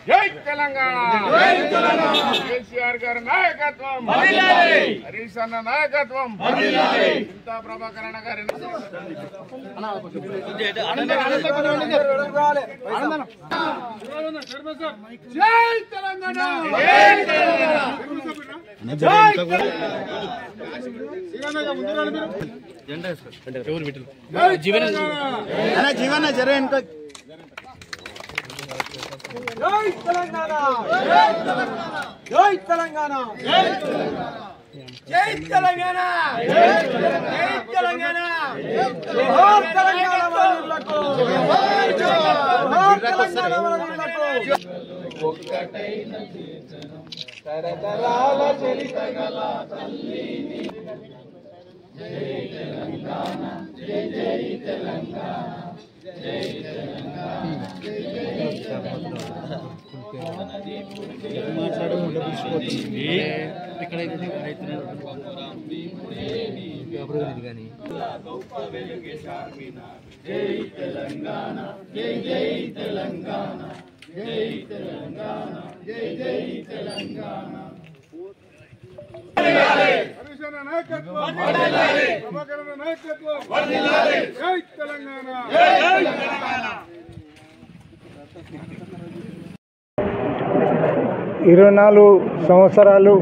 జై తెలంగాణ కేసీఆర్ గారి నాయకత్వం హరీష్ అన్న నాయకత్వం చింతా ప్రభాకరణ గారి జై తెలంగాణ జీవన జరే జై తెలంగాణ జై తెలంగాణ జై తెలంగాణ జై తెలంగాణ జోహార్ తెలంగాణ వాసులకు జోహార్ తెలంగాణ వాసులకు ఒక్కటైన జీవనం తరతరాల చరితగల తల్లిని జై తెలంగాణ జై జై తెలంగాణ జై తెలంగాణ జై జై హరీష్ నాయకత్వం ప్రభాకరణ నాయకత్వం జై తెలంగాణ జై తెలంగాణ 24 సంవత్సరాలు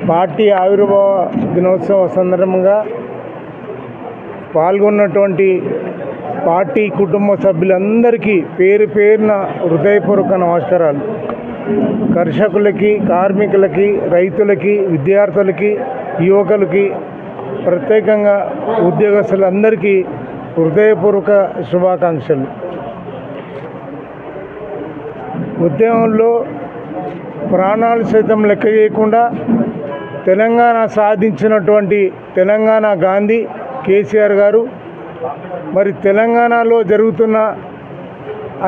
పార్టీ ఆవిర్భావ దినోత్సవ సందర్భంగా పాల్గొన్నటువంటి పార్టీ కుటుంబ సభ్యులందరికీ పేరు పేరున హృదయపూర్వక నమస్కారాలు. కర్షకులకి, కార్మికులకి, రైతులకి, విద్యార్థులకి, యువకులకి, ప్రత్యేకంగా ఉద్యోగస్తులందరికీ హృదయపూర్వక శుభాకాంక్షలు. ఉద్యమంలో ప్రాణాలు సైతం లెక్క చేయకుండా తెలంగాణ సాధించినటువంటి తెలంగాణ గాంధీ కేసీఆర్ గారు మరి తెలంగాణలో జరుగుతున్న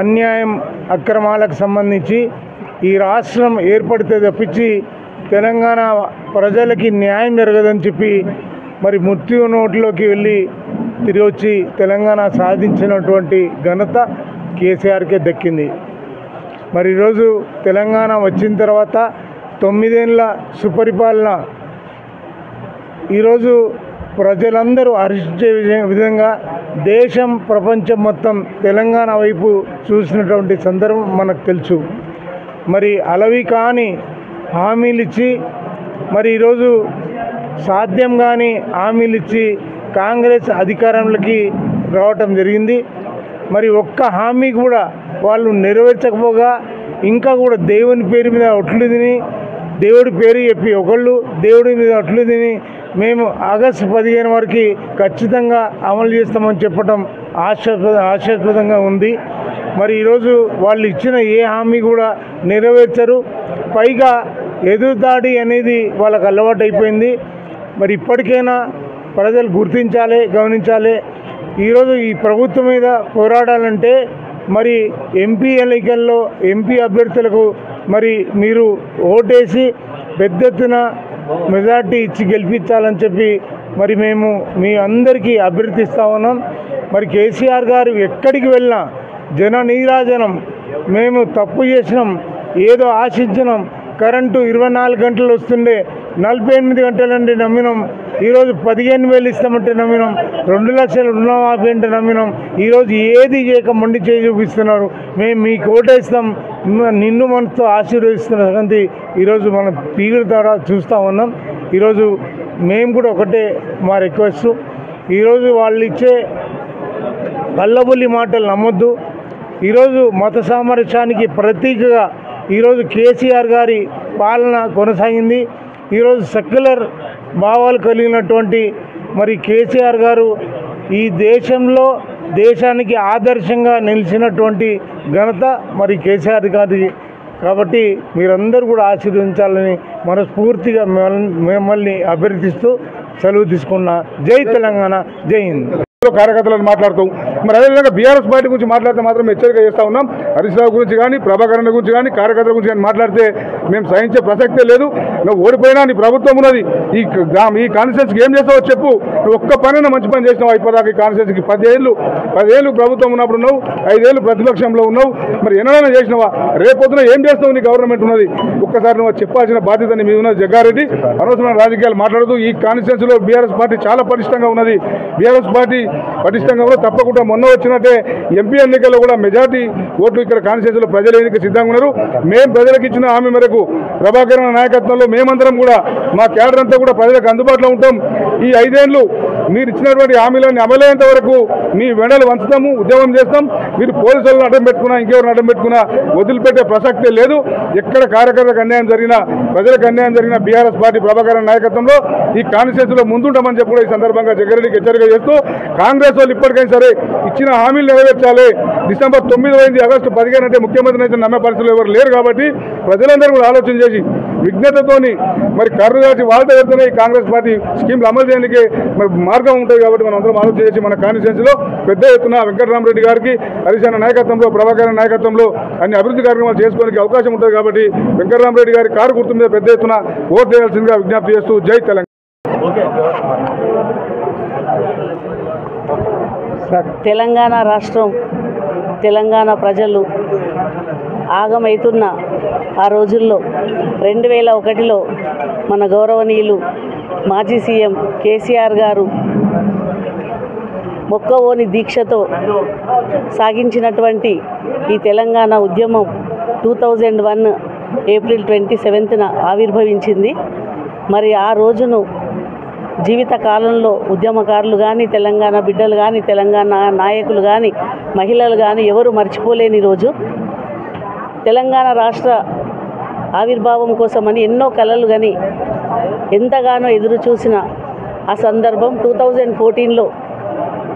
అన్యాయం అక్రమాలకు సంబంధించి ఈ రాష్ట్రం ఏర్పడితే తప్పించి తెలంగాణ ప్రజలకి న్యాయం జరగదని చెప్పి మరి మృత్యు నోట్లోకి వెళ్ళి తిరిగి వచ్చి తెలంగాణ సాధించినటువంటి ఘనత కేసీఆర్కే దక్కింది. మరి ఈరోజు తెలంగాణ వచ్చిన తర్వాత 9 ఏళ్ళ సుపరిపాలన ఈరోజు ప్రజలందరూ హర్షించే విధంగా దేశం ప్రపంచం మొత్తం తెలంగాణ వైపు చూసినటువంటి సందర్భం మనకు తెలుసు. మరి అలవి కాని హామీలు ఇచ్చి మరి ఈరోజు సాధ్యం కాని హామీలు ఇచ్చి కాంగ్రెస్ అధికారంలోకి రావటం జరిగింది. మరి ఒక్క హామీ కూడా వాళ్ళు నెరవేర్చకపోగా ఇంకా కూడా దేవుని పేరు మీద ఒట్లు తిని దేవుడి పేరు చెప్పి ఒకళ్ళు దేవుడి మీద ఒట్లు తిని మేము ఆగస్టు 15 వరకు ఖచ్చితంగా అమలు చేస్తామని చెప్పడం ఆశాస్పదంగా ఉంది. మరి ఈరోజు వాళ్ళు ఇచ్చిన ఏ హామీ కూడా నెరవేర్చరు. పైగా ఎదురుదాడి అనేది వాళ్ళకు అలవాటు అయిపోయింది. మరి ఇప్పటికైనా ప్రజలు గుర్తించాలి, గమనించాలి. ఈరోజు ఈ ప్రభుత్వం మీద పోరాడాలంటే మరి ఎంపీ ఎన్నికల్లో ఎంపీ అభ్యర్థులకు మరి మీరు ఓటేసి పెద్ద ఎత్తున మెజార్టీ ఇచ్చి గెలిపించాలని చెప్పి మరి మేము మీ అందరికీ అభ్యర్థిస్తా ఉన్నాం. మరి కేసీఆర్ గారు ఎక్కడికి వెళ్ళినా జన నీరాజనం. మేము తప్పు చేసినాం, ఏదో ఆశించినాం. కరెంటు 24 గంటలు వస్తుండే 48 గంటలండి నమ్మినాం. ఈరోజు 15,000 ఇస్తామంటే నమ్మినాం. 2 లక్షలు రుణమాఫీ అంటే నమ్మినాం. ఈరోజు ఏది చేయక మొండి చేయి చూపిస్తున్నారు. మేము మీకు ఓటేస్తాం, నిన్ను మనతో ఆశీర్వదిస్తున్న సంగతి ఈరోజు మనం టీవీల ద్వారా చూస్తూ ఉన్నాం. ఈరోజు మేము కూడా ఒకటే మా రిక్వెస్ట్, ఈరోజు వాళ్ళు ఇచ్చే బల్లబుల్లి మాటలు నమ్మొద్దు. ఈరోజు మత సామరస్యానికి ప్రతీకగా ఈరోజు కేసీఆర్ గారి పాలన కొనసాగింది. ఈరోజు సెక్యులర్ భావాలు కలిగినటువంటి మరి కేసీఆర్ గారు ఈ దేశంలో దేశానికి ఆదర్శంగా నిలిచినటువంటి ఘనత మరి కేసీఆర్ గారి. కాబట్టి మీరందరూ కూడా ఆశీర్వదించాలని మనస్ఫూర్తిగా మిమ్మల్ని అభ్యర్థిస్తూ సెలవు తీసుకున్నా. జై తెలంగాణ, జై హింద్. కార్యకర్తలను మాట్లాడుతూ మరి అదేవిధంగా బీఆర్ఎస్ పార్టీ గురించి మాట్లాడితే మాత్రం హెచ్చరిక చేస్తూ ఉన్నాం. హరీష్ రావు గురించి కానీ, ప్రభాకరణ గురించి కానీ, కార్యకర్తల గురించి కానీ మాట్లాడితే మేము సహించే ప్రసక్తే లేదు. నువ్వు ఓడిపోయినా నీ ప్రభుత్వం ఉన్నది, ఈ కాన్స్టిట్యూన్సీకి ఏం చేస్తావో చెప్పు. నువ్వు ఒక్క పనైనా మంచి పని చేసినావు అయిపోదాకా. ఈ కాన్స్టిట్యూన్సీకి 10 ఏళ్ళు ప్రభుత్వం ఉన్నప్పుడు ఉన్నావు, 5 ఏళ్ళు ప్రతిపక్షంలో ఉన్నావు. మరి ఎన్నడైనా చేసినావా? రేపొద్దున ఏం చేస్తావు? నీ గవర్నమెంట్ ఉన్నది, ఒక్కసారి నువ్వు చెప్పాల్సిన బాధ్యత నీ మీద ఉన్నది. జగ్గారెడ్డి, అనవసరమైన రాజకీయాలు మాట్లాడుతూ ఈ కాన్స్టిట్యూన్సీలో బీఆర్ఎస్ పార్టీ చాలా పటిష్టంగా ఉన్నది. బీఆర్ఎస్ పార్టీ పటిష్టంగా కూడా తప్పకుండా మొన్న వచ్చినట్టే ఎంపీ ఎన్నికల్లో కూడా మెజార్టీ ఓట్లు ఇక్కడ కాన్స్టిట్యూన్సీలో ప్రజల ఎన్నిక సిద్ధంగా ఉన్నారు. మేము ప్రజలకు ఇచ్చిన హామీ మేరకు ప్రభాకరణ నాయకత్వంలో మేమందరం కూడా మా క్యాడర్ అంతా కూడా ప్రజలకు అందుబాటులో ఉంటాం. ఈ 5 ఏళ్ళు మీరు ఇచ్చినటువంటి హామీలన్నీ అమలయ్యేంత వరకు మీ వెడలు వంచుతాము, ఉద్యమం చేస్తాం. మీరు పోలీసులను అడ్డం పెట్టుకున్నా, ఇంకెవరిని అడ్డం పెట్టుకున్నా వదిలిపెట్టే ప్రసక్తే లేదు. ఎక్కడ కార్యకర్తలకు అన్యాయం జరిగినా, ప్రజలకు అన్యాయం జరిగినా బీఆర్ఎస్ పార్టీ ప్రభాకరణ నాయకత్వంలో ఈ కాన్స్టిట్యూన్సీలో ముందుంటామని చెప్పి కూడా ఈ సందర్భంగా జగ్గారెడ్డికి హెచ్చరిక చేస్తూ, కాంగ్రెస్ వాళ్ళు ఇప్పటికైనా సరే ఇచ్చిన హామీలు నెరవేర్చాలి. డిసెంబర్ 9 అయింది, ఆగస్టు 15 అంటే ముఖ్యమంత్రిని అయితే నమ్మే పరిస్థితులు ఎవరు లేరు. కాబట్టి ప్రజలందరూ కూడా ఆలోచన చేసి విజ్ఞతతోని మరి కర్రు కాచి వాళ్ళతో వెళ్తేనే ఈ కాంగ్రెస్ పార్టీ స్కీమ్లు అమలు చేయడానికి మరి మార్గం ఉంటుంది. కాబట్టి మనం అందరం ఆలోచన చేసి మన కాన్స్టిట్యూన్సీలో పెద్ద ఎత్తున వెంకటరామరెడ్డి గారికి, హరీష్ అన్న నాయకత్వంలో, ప్రభాకరణ నాయకత్వంలో అన్ని అభివృద్ధి కార్యక్రమాలు చేసుకోవడానికి అవకాశం ఉంటుంది. కాబట్టి వెంకటరామరెడ్డి గారి కారు గుర్తు మీద పెద్ద ఎత్తున ఓటు వేయాల్సిందిగా విజ్ఞప్తి చేస్తూ జై తెలంగాణ. తెలంగాణ రాష్ట్రం, తెలంగాణ ప్రజలు ఆగమైతున్న ఆ రోజుల్లో 2001లో మన గౌరవనీయులు మాజీ సీఎం కేసీఆర్ గారు మొక్కవోని దీక్షతో సాగించినటువంటి ఈ తెలంగాణ ఉద్యమం 2001 ఏప్రిల్ 27న ఆవిర్భవించింది. మరి ఆ రోజును జీవిత కాలంలో ఉద్యమకారులు కానీ, తెలంగాణ బిడ్డలు కానీ, తెలంగాణ నాయకులు కానీ, మహిళలు కానీ ఎవరు మర్చిపోలేని రోజు. తెలంగాణ రాష్ట్ర ఆవిర్భావం కోసమని ఎన్నో కలలు కానీ ఎంతగానో ఎదురు చూసిన ఆ సందర్భం 2014లో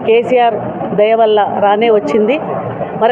కేసీఆర్ దయ వల్ల రానే వచ్చింది. మరి